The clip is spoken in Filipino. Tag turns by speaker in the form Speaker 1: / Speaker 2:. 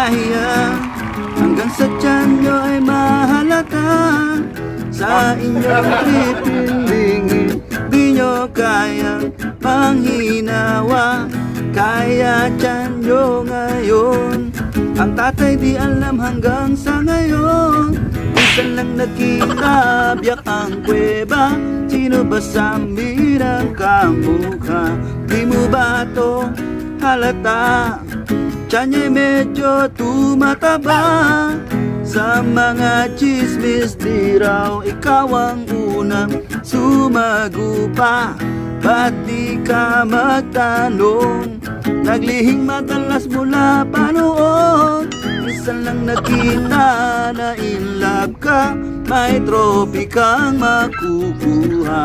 Speaker 1: kaya hanggang sa tiyan nyo ay mahalata. Sa inyong pipilingin, di nyo kayang manghinawa. Kaya tiyan nyo ngayon. Ang tatay di alam hanggang sa ngayon. Minsan lang nakita, biyak ang kuweba. Sino ba sa amin ang kamukha? Di mo ba to halata? Tiyan niya'y medyo tumataba. Sa mga chismis di raw ikaw ang unang sumagupa. Ba't di ka magtanong? Naglihing madalas mula pa noon. Minsan lang nakita na in love ka, may trophy kang makukuha.